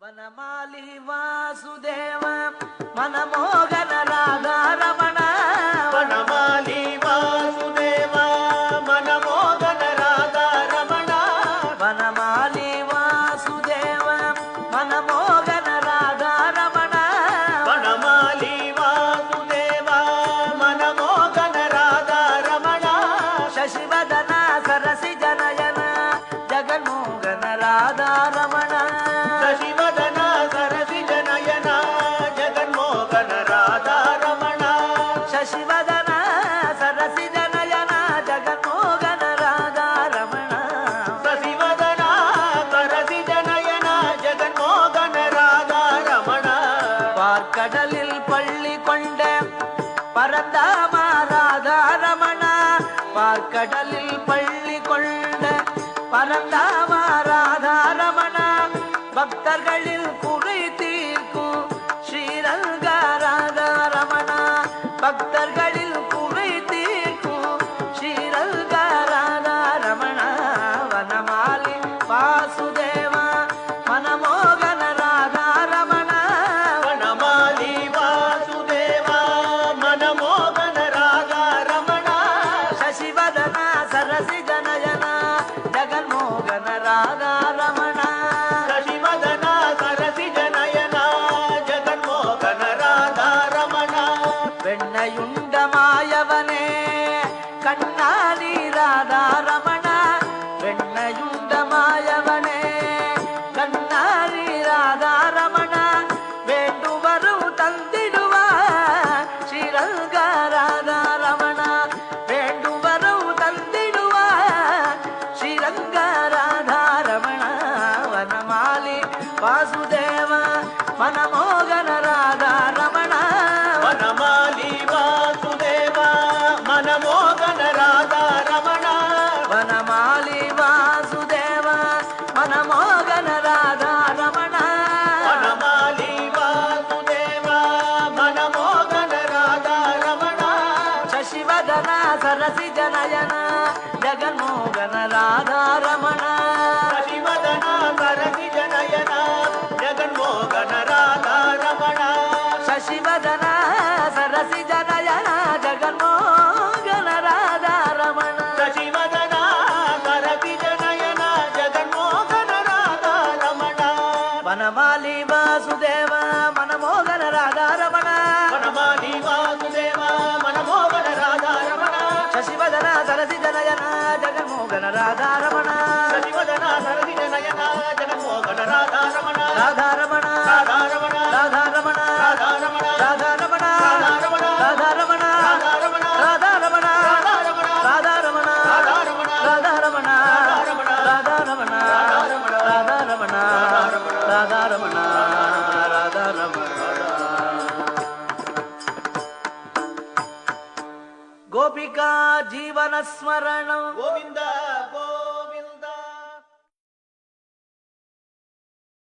ವನಮಾಲಿ ವಾಸುದೇವ ಮನಮೋಹನ ರಾಧಾರಮಣ ವನಮಾಲಿ ವಾಸುದೇವ ಮನಮೋಹನ ರಾಧಾರಮಣ ವನಮಾಲಿ ವಾಸುದೇವ ಮನಮೋಹನ ರಾಧಾರಮಣ ವನಮಾಲಿ ವಾಸುದೇವ ಮನಮೋಹನ ರಾಧಾರಮಣ ಶಶಿವದನ ಸರಸಿ ಜನಯನ ಜಗನ್ಮೋಹನ ರಾಧಾರಮಣ ಶಶಿವದನ ಸರಸಿ ಜನಯನ ಜಗನ್ಮೋಹನ ರಾಧಾರಮಣ ಶಶಿವದನ ಸರಸಿ ಜನಯನ ಜಗನ್ಮೋಹನ ರಾಧಾರಮಣ ಶಶಿವದನ ಸರಸಿ ಜನಯನ ಜಗನ್ಮೋಹನ ರಾಧಾರಮಣ பார்க்கடலில் பள்ளி கொண்ட பரந்தாம ராதாரமண பார்க்கடலில் பள்ளி கொண்ட பரந்தாம ராதாரமண பக்தர்களில் குறை தீர்க்கும் ஸ்ரீரங்க ராதாரமண பக்தர்களில் குறை தீர்க்கும் ஸ்ரீரங்க ராதாரமಣ வனமாಲಿ வாசுದೇವ ಮನಮೋಹನ ರಾಧಾರಮಣ ವನಮಾಲಿ ವಾಸುದೇವ ಮನಮೋಹನ ರಾಧಾರಮಣ ಶಶಿವದನ ಸರಸಿ ಜನಯನ ಜಗನ್ಮೋಹನ ರಾಧಾರಮಣ ಶಶಿವದನ ಸರಸಿ ಜನಯನ ಜಗನ್ಮೋಹನ ರಾಧಾರಮಣ ಬೆಣ್ಣಯುಂಡ ಮಾಯವನೇ ಕಣ್ಣಾಲಿ ರಾಧಾರಮಣ ಬೆಣ್ಣಯುಂಡ ಮಾಯವನೇ ಕಣ್ಣಾಲಿ ರಾಧಾರಮಣ ಬೇಡುವರು ತಂದಿಡುವ ಶ್ರೀರಂಗ ರಾಧಾರಮಣ ಬೇಡುವರು ತಂದಿಡುವ ಶ್ರೀರಂಗ ರಾಧಾರಮಣ ವನಮಾಲಿ ವಾಸುದೇವ ಮನಮೋಹನ ರಾಧಾರಮಣ ವನಮಾಲಿ ವಾಸುದೇವ ಮನಮೋಹನ ರಾಧಾರಮಣ ವನಮಾಲಿ ವಾಸುದೇವ ಮನಮೋಹನ ರಾಧಾರಮಣ ವನಮಾಲಿ ವಾಸುದೇವ ಮನಮೋಹನ ರಾಧಾರಮಣ ಶಶಿವದನ ಸರಸಿ ಜನಯನ ಜಗನ್ಮೋಹನ ರಾಧಾರಮಣ ಶಶಿವದನ ಸರಸಿ ಜನಯನ ಜಗನ್ಮೋಹನ ರಾಧಾರಮಣ ಶಶಿವದನ ಸರಸಿ ಜನಯನ ಜಗನ್ಮೋಹನ ರಾಧಾರಮಣ ಶಶಿವದನ ಸರಸಿ ಜನಯನ ಜಗನ್ಮೋಹನ ರಾಧಾರಮಣ ವನಮಾಲಿ ವಾಸುದೇವ ಮನಮೋಹನ ರಾಧಾರಮಣ ವನಮಾಲಿ ವಾಸುದೇವ ಮನಮೋಹನ ರಾಧಾರಮಣ ಶಶಿವದನ ಸರಸಿ ಜನಯನ ಜಗನ್ಮೋಹನ ರಾಧಾರಮಣ ಶಶಿವದನ ಸರಸಿ ಜನಯನ ಜಗನ್ಮೋಹನ ರಾಧಾರಮಣ ರಾಧಾರಮಣ ರಾಧಾರಮಣ ರಾಧಾರಮಣ ರಾಧಾರಮಣ ರಾಧಾರಮಣ ರಾಧಾರಮಣ ರಾಧಾರಮಣ ರಾಧಾರಮಣ ರಾಧಾರಮಣ ರಾಧಾರಮಣ ರಾಧಾರಮಣ ರಾಧಾರಮಣ ರಾಧಾರಮಣ ರಾಧಾರಮಣ ರಾಧಾರಮಣ ರಾಧಾರಮಣ ಗೋಪಿಕಾ ಜೀವನ ಸ್ಮರಣ ಗೋವಿಂದ